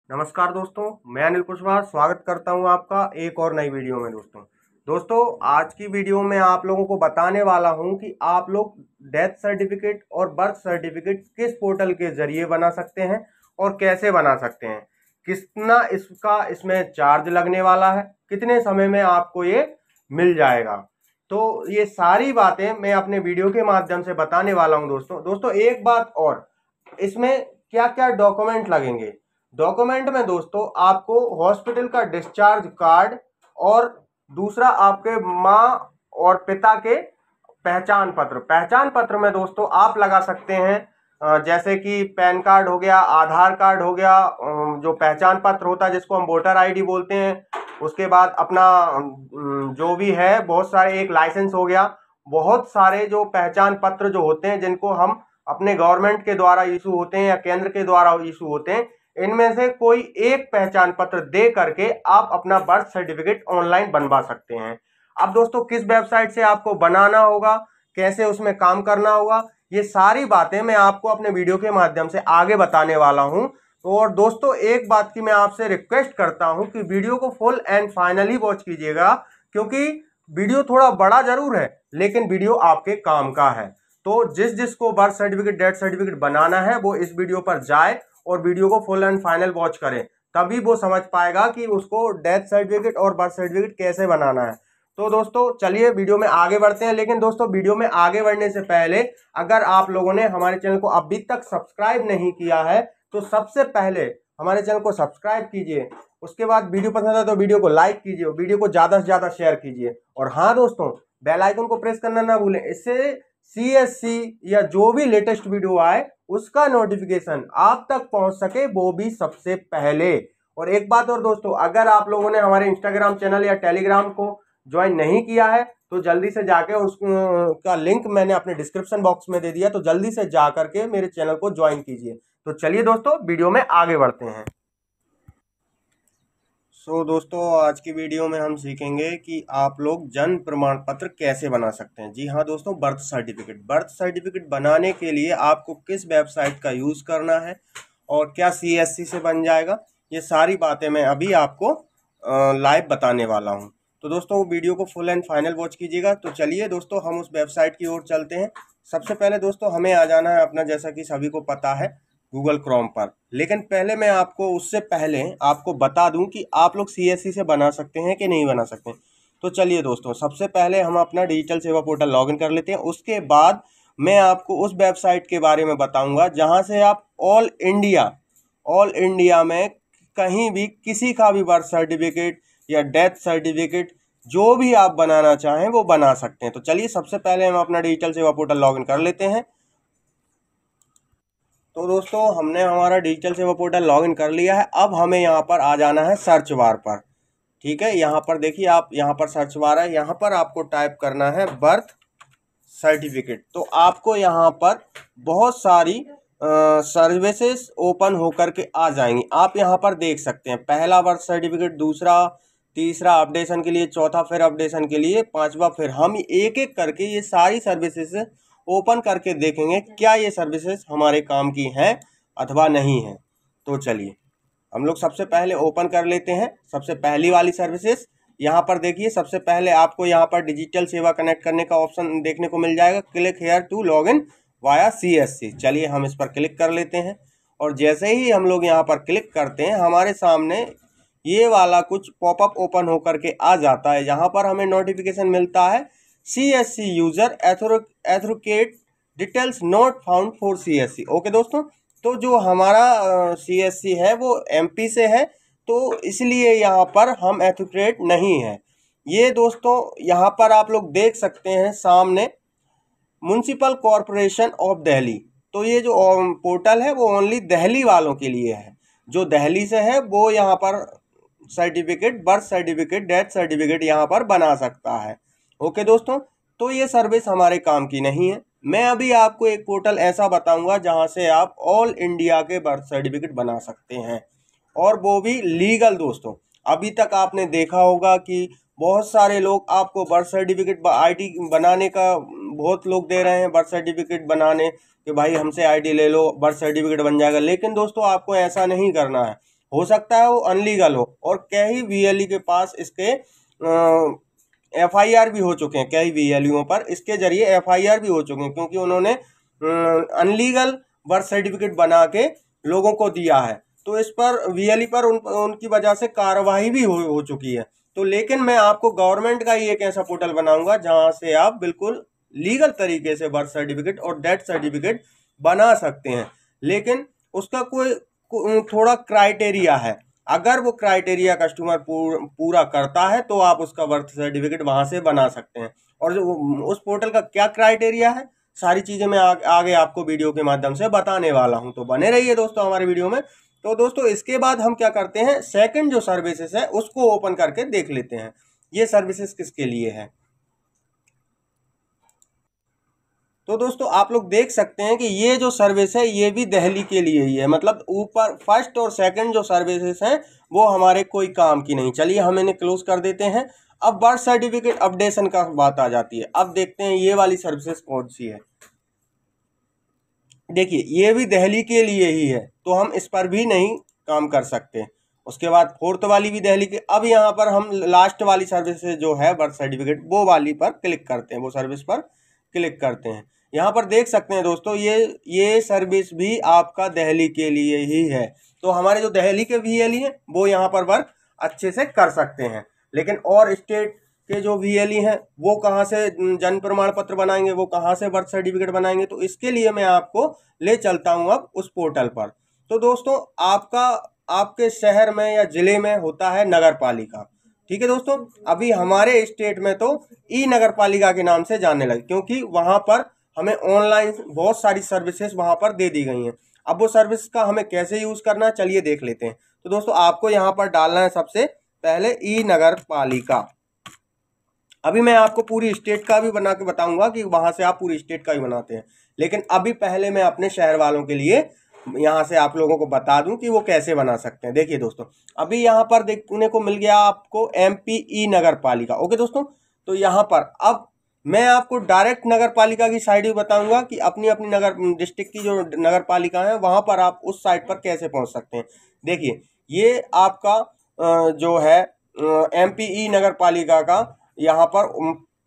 नमस्कार दोस्तों, मैं अनिल कुशवाहा स्वागत करता हूं आपका एक और नई वीडियो में। दोस्तों आज की वीडियो में आप लोगों को बताने वाला हूं कि आप लोग डेथ सर्टिफिकेट और बर्थ सर्टिफिकेट किस पोर्टल के जरिए बना सकते हैं और कैसे बना सकते हैं, कितना इसमें चार्ज लगने वाला है, कितने समय में आपको ये मिल जाएगा। तो ये सारी बातें मैं अपने वीडियो के माध्यम से बताने वाला हूं। दोस्तों एक बात और, इसमें क्या क्या डॉक्यूमेंट लगेंगे। डॉक्यूमेंट में दोस्तों आपको हॉस्पिटल का डिस्चार्ज कार्ड और दूसरा आपके माँ और पिता के पहचान पत्र में दोस्तों आप लगा सकते हैं जैसे कि पैन कार्ड हो गया, आधार कार्ड हो गया, जो पहचान पत्र होता है जिसको हम वोटर आईडी बोलते हैं। उसके बाद अपना जो भी है, बहुत सारे, एक लाइसेंस हो गया, बहुत सारे जो पहचान पत्र जो होते हैं जिनको हम अपने गवर्नमेंट के द्वारा इशू होते हैं या केंद्र के द्वारा इशू होते हैं, इनमें से कोई एक पहचान पत्र दे करके आप अपना बर्थ सर्टिफिकेट ऑनलाइन बनवा सकते हैं। अब दोस्तों किस वेबसाइट से आपको बनाना होगा, कैसे उसमें काम करना होगा, ये सारी बातें मैं आपको अपने वीडियो के माध्यम से आगे बताने वाला हूं। तो और दोस्तों एक बात की मैं आपसे रिक्वेस्ट करता हूं कि वीडियो को फुल एंड फाइनली वॉच कीजिएगा, क्योंकि वीडियो थोड़ा बड़ा जरूर है लेकिन वीडियो आपके काम का है। तो जिसको बर्थ सर्टिफिकेट, डेथ सर्टिफिकेट बनाना है वो इस वीडियो पर जाए और वीडियो को फुल एंड फाइनल वॉच करें, तभी वो समझ पाएगा कि उसको डेथ सर्टिफिकेट और बर्थ सर्टिफिकेट कैसे बनाना है। तो दोस्तों चलिए वीडियो में आगे बढ़ते हैं। लेकिन दोस्तों वीडियो में आगे बढ़ने से पहले अगर आप लोगों ने हमारे चैनल को अभी तक सब्सक्राइब नहीं किया है तो सबसे पहले हमारे चैनल को सब्सक्राइब कीजिए। उसके बाद वीडियो पसंद है तो वीडियो को लाइक कीजिए, वीडियो को ज्यादा से ज्यादा शेयर कीजिए। और हाँ दोस्तों, बेल आइकन को प्रेस करना ना भूलें, इससे सीएससी या जो भी लेटेस्ट वीडियो आए उसका नोटिफिकेशन आप तक पहुंच सके, वो भी सबसे पहले। और एक बात और दोस्तों, अगर आप लोगों ने हमारे इंस्टाग्राम चैनल या टेलीग्राम को ज्वाइन नहीं किया है तो जल्दी से जाके उसका लिंक मैंने अपने डिस्क्रिप्शन बॉक्स में दे दिया, तो जल्दी से जा करके मेरे चैनल को ज्वाइन कीजिए। तो चलिए दोस्तों वीडियो में आगे बढ़ते हैं। दोस्तों आज की वीडियो में हम सीखेंगे कि आप लोग जन्म प्रमाण पत्र कैसे बना सकते हैं। जी हाँ दोस्तों, बर्थ सर्टिफिकेट बनाने के लिए आपको किस वेबसाइट का यूज़ करना है और क्या सीएससी से बन जाएगा, ये सारी बातें मैं अभी आपको लाइव बताने वाला हूँ। तो दोस्तों वीडियो को फुल एंड फाइनल वॉच कीजिएगा। तो चलिए दोस्तों हम उस वेबसाइट की ओर चलते हैं। सबसे पहले दोस्तों हमें आ जाना है अपना, जैसा कि सभी को पता है, गूगल क्रोम पर। लेकिन पहले मैं आपको, उससे पहले आपको बता दूं कि आप लोग सीएससी से बना सकते हैं कि नहीं बना सकते। तो चलिए दोस्तों, सबसे पहले हम अपना डिजिटल सेवा पोर्टल लॉगिन कर लेते हैं। उसके बाद मैं आपको उस वेबसाइट के बारे में बताऊंगा जहां से आप ऑल इंडिया में कहीं भी किसी का भी बर्थ सर्टिफिकेट या डेथ सर्टिफिकेट जो भी आप बनाना चाहें वो बना सकते हैं। तो चलिए सबसे पहले हम अपना डिजिटल सेवा पोर्टल लॉगिन कर लेते हैं। तो दोस्तों हमने हमारा डिजिटल सेवा पोर्टल लॉगिन कर लिया है। अब हमें यहाँ पर आ जाना है सर्च बार पर। ठीक है, यहाँ पर देखिए, आप यहाँ पर सर्च बार है, यहाँ पर आपको टाइप करना है बर्थ सर्टिफिकेट। तो आपको यहाँ पर बहुत सारी सर्विसेज ओपन होकर के आ जाएंगी। आप यहाँ पर देख सकते हैं, पहला बर्थ सर्टिफिकेट, दूसरा, तीसरा अपडेशन के लिए, चौथा फिर अपडेशन के लिए, पांचवा फिर। हम एक एक करके ये सारी सर्विसेज ओपन करके देखेंगे क्या ये सर्विसेज हमारे काम की हैं अथवा नहीं है। तो चलिए हम लोग सबसे पहले ओपन कर लेते हैं सबसे पहली वाली सर्विसेज। यहाँ पर देखिए, सबसे पहले आपको यहाँ पर डिजिटल सेवा कनेक्ट करने का ऑप्शन देखने को मिल जाएगा, click here to log in via CSC. चलिए हम इस पर क्लिक कर लेते हैं। और जैसे ही हम लोग यहाँ पर क्लिक करते हैं हमारे सामने ये वाला कुछ पॉपअप ओपन होकर के आ जाता है। यहाँ पर हमें नोटिफिकेशन मिलता है, CSC user authenticate details not found for CSC. Okay दोस्तों, तो जो हमारा सीएससी है वो एमपी से है, तो इसलिए यहाँ पर हम एथोकेट नहीं है। ये दोस्तों यहाँ पर आप लोग देख सकते हैं सामने, म्युनिसिपल कॉरपोरेशन ऑफ दिल्ली। तो ये जो पोर्टल है वो ओनली दिल्ली वालों के लिए है, जो दिल्ली से है वो यहाँ पर certificate, birth certificate, death certificate यहाँ पर बना सकता है। ओके दोस्तों, तो ये सर्विस हमारे काम की नहीं है। मैं अभी आपको एक पोर्टल ऐसा बताऊंगा जहां से आप ऑल इंडिया के बर्थ सर्टिफिकेट बना सकते हैं, और वो भी लीगल। दोस्तों अभी तक आपने देखा होगा कि बहुत सारे लोग आपको बर्थ सर्टिफिकेट आईडी बनाने का, बहुत लोग दे रहे हैं बर्थ सर्टिफिकेट बनाने कि भाई हमसे आईडी ले लो, बर्थ सर्टिफिकेट बन जाएगा। लेकिन दोस्तों आपको ऐसा नहीं करना है। हो सकता है वो अनलीगल हो, और कई वीएलई के पास इसके एफआईआर भी हो चुके हैं, कई वीएलईओ पर इसके जरिए एफआईआर भी हो चुके हैं, क्योंकि उन्होंने अनलीगल बर्थ सर्टिफिकेट बना के लोगों को दिया है। तो इस पर वीएलई पर उनकी वजह से कार्रवाई भी हो चुकी है। तो लेकिन मैं आपको गवर्नमेंट का ही एक ऐसा पोर्टल बनाऊंगा जहां से आप बिल्कुल लीगल तरीके से बर्थ सर्टिफिकेट और डेथ सर्टिफिकेट बना सकते हैं। लेकिन उसका कोई थोड़ा क्राइटेरिया है। अगर वो क्राइटेरिया कस्टमर पूरा करता है तो आप उसका बर्थ सर्टिफिकेट वहां से बना सकते हैं। और जो उस पोर्टल का क्या क्राइटेरिया है, सारी चीजें मैं आगे आपको वीडियो के माध्यम से बताने वाला हूं। तो बने रहिए दोस्तों हमारे वीडियो में। तो दोस्तों इसके बाद हम क्या करते हैं, सेकंड जो सर्विसेज है उसको ओपन करके देख लेते हैं ये सर्विसेज किसके लिए है। तो दोस्तों आप लोग देख सकते हैं कि ये जो सर्विस है ये भी दिल्ली के लिए ही है, मतलब ऊपर फर्स्ट और सेकंड जो सर्विसेज हैं वो हमारे कोई काम की नहीं। चलिए हम इन्हें क्लोज कर देते हैं। अब बर्थ सर्टिफिकेट अपडेशन का बात आ जाती है। अब देखते हैं ये वाली सर्विसेज कौन सी है। देखिए ये भी दिल्ली के लिए ही है, तो हम इस पर भी नहीं काम कर सकते। उसके बाद फोर्थ वाली भी दिल्ली के। अब यहाँ पर हम लास्ट वाली सर्विस जो है बर्थ सर्टिफिकेट वो वाली पर क्लिक करते हैं, वो सर्विस पर क्लिक करते हैं। यहाँ पर देख सकते हैं दोस्तों ये सर्विस भी आपका दिल्ली के लिए ही है। तो हमारे जो दिल्ली के वीएलई हैं वो यहाँ पर वर्क अच्छे से कर सकते हैं। लेकिन और स्टेट के जो वीएलई हैं वो कहाँ से जन्म प्रमाण पत्र बनाएंगे, वो कहाँ से बर्थ सर्टिफिकेट बनाएंगे, तो इसके लिए मैं आपको ले चलता हूँ अब उस पोर्टल पर। तो दोस्तों आपके शहर में या जिले में होता है नगर पालिका, ठीक है दोस्तों। अभी हमारे स्टेट में तो ई नगर पालिका के नाम से जानने लगे, क्योंकि वहां पर हमें ऑनलाइन बहुत सारी सर्विसेज वहां पर दे दी गई हैं। अब वो सर्विस का हमें कैसे यूज करना है चलिए देख लेते हैं। तो दोस्तों आपको यहाँ पर डालना है सबसे पहले ई नगर पालिका। अभी मैं आपको पूरी स्टेट का भी बना के बताऊंगा कि वहां से आप पूरी स्टेट का भी बनाते हैं, लेकिन अभी पहले मैं अपने शहर वालों के लिए यहाँ से आप लोगों को बता दूं कि वो कैसे बना सकते हैं। देखिए दोस्तों अभी यहाँ पर देखने को मिल गया आपको एमपी ई नगर पालिका। ओके दोस्तों, तो यहाँ पर अब मैं आपको डायरेक्ट नगर पालिका की साइड भी बताऊंगा कि अपनी अपनी नगर डिस्ट्रिक्ट की जो नगर पालिका है वहां पर आप उस साइट पर कैसे पहुंच सकते हैं। देखिए ये आपका जो है एमपी ई नगर पालिका का यहाँ पर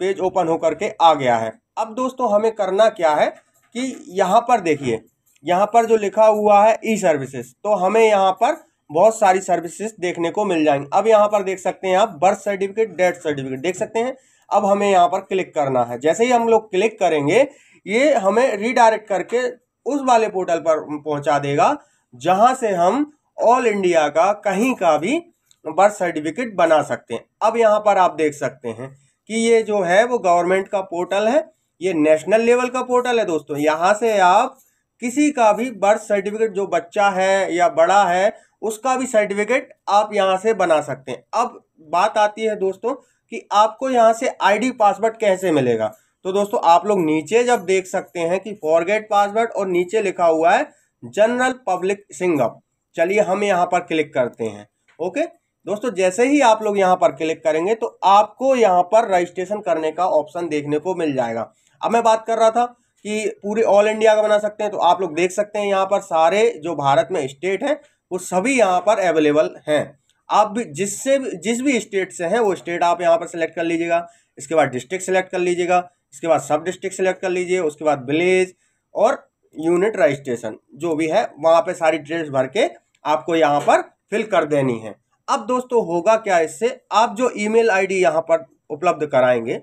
पेज ओपन होकर के आ गया है। अब दोस्तों हमें करना क्या है कि यहाँ पर देखिए, यहाँ पर जो लिखा हुआ है ई सर्विसेज, तो हमें यहाँ पर बहुत सारी सर्विसेज देखने को मिल जाएंगी। अब यहाँ पर देख सकते हैं आप बर्थ सर्टिफिकेट डेथ सर्टिफिकेट देख सकते हैं। अब हमें यहाँ पर क्लिक करना है। जैसे ही हम लोग क्लिक करेंगे ये हमें रीडायरेक्ट करके उस वाले पोर्टल पर पहुंचा देगा जहां से हम ऑल इंडिया का कहीं का भी बर्थ सर्टिफिकेट बना सकते हैं। अब यहाँ पर आप देख सकते हैं कि ये जो है वो गवर्नमेंट का पोर्टल है, ये नेशनल लेवल का पोर्टल है दोस्तों। यहाँ से आप किसी का भी बर्थ सर्टिफिकेट, जो बच्चा है या बड़ा है उसका भी सर्टिफिकेट आप यहाँ से बना सकते हैं। अब बात आती है दोस्तों कि आपको यहाँ से आईडी पासवर्ड कैसे मिलेगा। तो दोस्तों आप लोग नीचे जब देख सकते हैं कि फॉरगेट पासवर्ड और नीचे लिखा हुआ है जनरल पब्लिक सिंगअप, चलिए हम यहाँ पर क्लिक करते हैं। ओके दोस्तों, जैसे ही आप लोग यहाँ पर क्लिक करेंगे तो आपको यहाँ पर रजिस्ट्रेशन करने का ऑप्शन देखने को मिल जाएगा। अब मैं बात कर रहा था कि पूरे ऑल इंडिया का बना सकते हैं, तो आप लोग देख सकते हैं यहाँ पर सारे जो भारत में स्टेट हैं वो सभी यहाँ पर अवेलेबल हैं। आप भी जिस भी स्टेट से हैं वो स्टेट आप यहाँ पर सेलेक्ट कर लीजिएगा। इसके बाद डिस्ट्रिक्ट सेलेक्ट कर लीजिएगा, इसके बाद सब डिस्ट्रिक्ट सेलेक्ट कर लीजिए, उसके बाद विलेज और यूनिट रजिस्ट्रेशन जो भी है वहाँ पे सारी डिटेल्स भर के आपको यहाँ पर फिल कर देनी है। अब दोस्तों होगा क्या, इससे आप जो ईमेल आईडी यहाँ पर उपलब्ध कराएंगे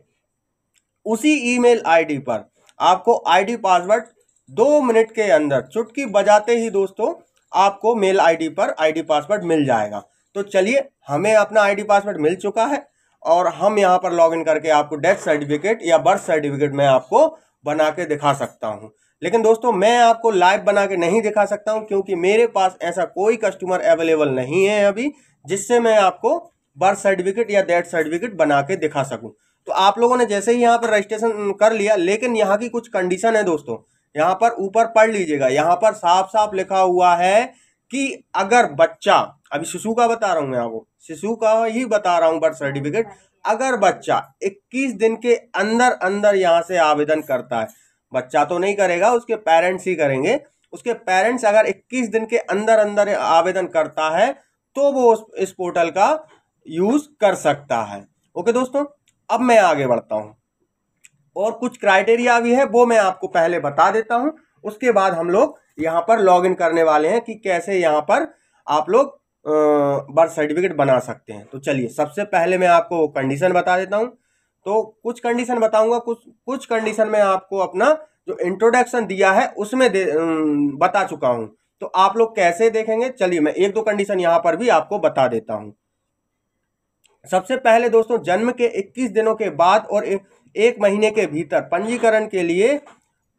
उसी ईमेल आईडी पर आपको आईडी पासवर्ड 2 मिनट के अंदर चुटकी बजाते ही दोस्तों आपको मेल आईडी पर आईडी पासवर्ड मिल जाएगा। तो चलिए हमें अपना आईडी पासवर्ड मिल चुका है और हम यहाँ पर लॉगिन करके आपको डेथ सर्टिफिकेट या बर्थ सर्टिफिकेट मैं आपको बना के दिखा सकता हूँ। लेकिन दोस्तों मैं आपको लाइव बना के नहीं दिखा सकता हूँ, क्योंकि मेरे पास ऐसा कोई कस्टमर अवेलेबल नहीं है अभी जिससे मैं आपको बर्थ सर्टिफिकेट या डेथ सर्टिफिकेट बना के दिखा सकूँ। तो आप लोगों ने जैसे ही यहाँ पर रजिस्ट्रेशन कर लिया, लेकिन यहाँ की कुछ कंडीशन है दोस्तों, यहाँ पर ऊपर पढ़ लीजिएगा। यहाँ पर साफ साफ लिखा हुआ है कि अगर बच्चा, अभी शिशु का बता रहा हूँ मैं आपको, शिशु का ही बता रहा हूँ बर्थ सर्टिफिकेट, अगर बच्चा 21 दिन के अंदर अंदर यहाँ से आवेदन करता है, बच्चा तो नहीं करेगा उसके पेरेंट्स ही करेंगे, उसके पेरेंट्स अगर 21 दिन के अंदर अंदर आवेदन करता है तो वो इस पोर्टल का यूज कर सकता है। ओके दोस्तों, अब मैं आगे बढ़ता हूं और कुछ क्राइटेरिया भी है वो मैं आपको पहले बता देता हूं, उसके बाद हम लोग यहाँ पर लॉगिन करने वाले हैं कि कैसे यहाँ पर आप लोग बर्थ सर्टिफिकेट बना सकते हैं। तो चलिए सबसे पहले मैं आपको कंडीशन बता देता हूं। तो कुछ कंडीशन बताऊंगा, कुछ कंडीशन में आपको अपना जो इंट्रोडक्शन दिया है उसमें बता चुका हूं। तो आप लोग कैसे देखेंगे, चलिए मैं एक दो कंडीशन यहां पर भी आपको बता देता हूं। सबसे पहले दोस्तों, जन्म के 21 दिनों के बाद और एक महीने के भीतर पंजीकरण के लिए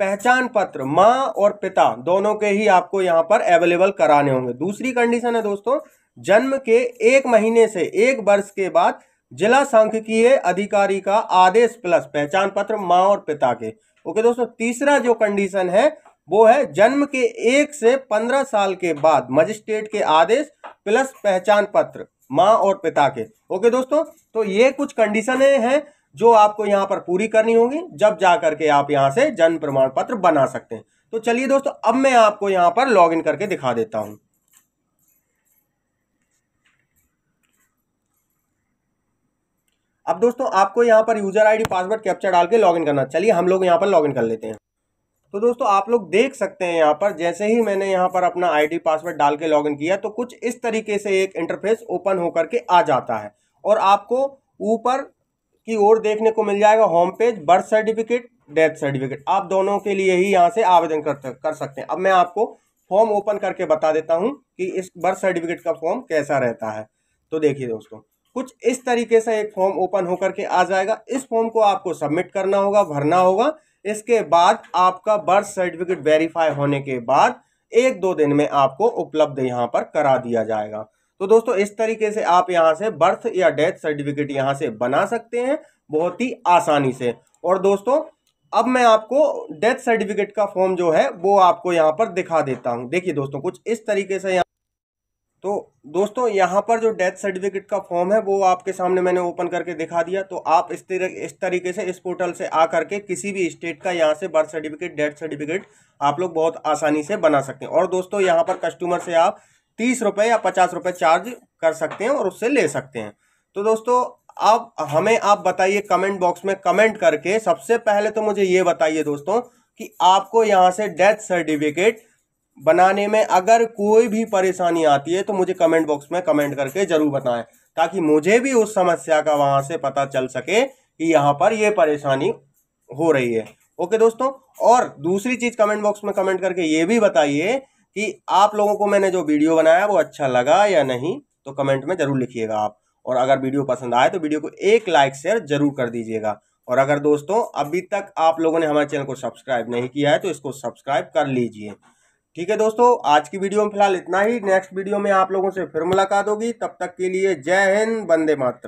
पहचान पत्र मां और पिता दोनों के ही आपको यहां पर अवेलेबल कराने होंगे। दूसरी कंडीशन है दोस्तों, जन्म के 1 महीने से 1 वर्ष के बाद जिला सांख्यिकीय अधिकारी का आदेश प्लस पहचान पत्र मां और पिता के। ओके दोस्तों, तीसरा जो कंडीशन है वो है जन्म के 1 से 15 साल के बाद मजिस्ट्रेट के आदेश प्लस पहचान पत्र मां और पिता के। ओके दोस्तों, तो ये कुछ कंडीशनें हैं जो आपको यहां पर पूरी करनी होगी, जब जाकर के आप यहां से जन्म प्रमाण पत्र बना सकते हैं। तो चलिए दोस्तों, अब मैं आपको यहां पर लॉगिन करके दिखा देता हूं। अब दोस्तों आपको यहां पर यूजर आईडी पासवर्ड कैप्चा डाल के लॉगिन करना। चलिए हम लोग यहां पर लॉगिन कर लेते हैं। तो दोस्तों आप लोग देख सकते हैं यहाँ पर जैसे ही मैंने यहाँ पर अपना आईडी पासवर्ड डाल के लॉगिन किया तो कुछ इस तरीके से एक इंटरफेस ओपन होकर के आ जाता है और आपको ऊपर की ओर देखने को मिल जाएगा home page, birth certificate, death certificate. आप दोनों के लिए ही यहाँ से आवेदन कर सकते हैं। अब मैं आपको फॉर्म ओपन करके बता देता हूँ कि इस बर्थ सर्टिफिकेट का फॉर्म कैसा रहता है। तो देखिए दोस्तों, कुछ इस तरीके से एक फॉर्म ओपन होकर के आ जाएगा। इस फॉर्म को आपको सबमिट करना होगा, भरना होगा। इसके बाद आपका बर्थ सर्टिफिकेट वेरीफाई होने के बाद 1-2 दिन में आपको उपलब्ध यहाँ पर करा दिया जाएगा। तो दोस्तों इस तरीके से आप यहाँ से बर्थ या डेथ सर्टिफिकेट यहाँ से बना सकते हैं बहुत ही आसानी से। और दोस्तों अब मैं आपको डेथ सर्टिफिकेट का फॉर्म जो है वो आपको यहाँ पर दिखा देता हूँ। देखिए दोस्तों, कुछ इस तरीके से तो दोस्तों यहाँ पर जो डेथ सर्टिफिकेट का फॉर्म है वो आपके सामने मैंने ओपन करके दिखा दिया। तो आप इस तरीके से इस पोर्टल से आ करके किसी भी स्टेट का यहाँ से बर्थ सर्टिफिकेट, डेथ सर्टिफिकेट आप लोग बहुत आसानी से बना सकते हैं। और दोस्तों यहाँ पर कस्टमर से आप 30 रुपये या 50 रुपये चार्ज कर सकते हैं और उससे ले सकते हैं। तो दोस्तों अब हमें आप बताइए कमेंट बॉक्स में कमेंट करके, सबसे पहले तो मुझे ये बताइए दोस्तों कि आपको यहाँ से डेथ सर्टिफिकेट बनाने में अगर कोई भी परेशानी आती है तो मुझे कमेंट बॉक्स में कमेंट करके जरूर बताएं, ताकि मुझे भी उस समस्या का वहां से पता चल सके कि यहाँ पर ये परेशानी हो रही है। ओके दोस्तों, और दूसरी चीज कमेंट बॉक्स में कमेंट करके ये भी बताइए कि आप लोगों को मैंने जो वीडियो बनाया वो अच्छा लगा या नहीं, तो कमेंट में जरूर लिखिएगा आप। और अगर वीडियो पसंद आए तो वीडियो को एक लाइक शेयर जरूर कर दीजिएगा। और अगर दोस्तों अभी तक आप लोगों ने हमारे चैनल को सब्सक्राइब नहीं किया है तो इसको सब्सक्राइब कर लीजिए। ठीक है दोस्तों, आज की वीडियो में फिलहाल इतना ही। नेक्स्ट वीडियो में आप लोगों से फिर मुलाकात होगी, तब तक के लिए जय हिंद, वंदे मातरम।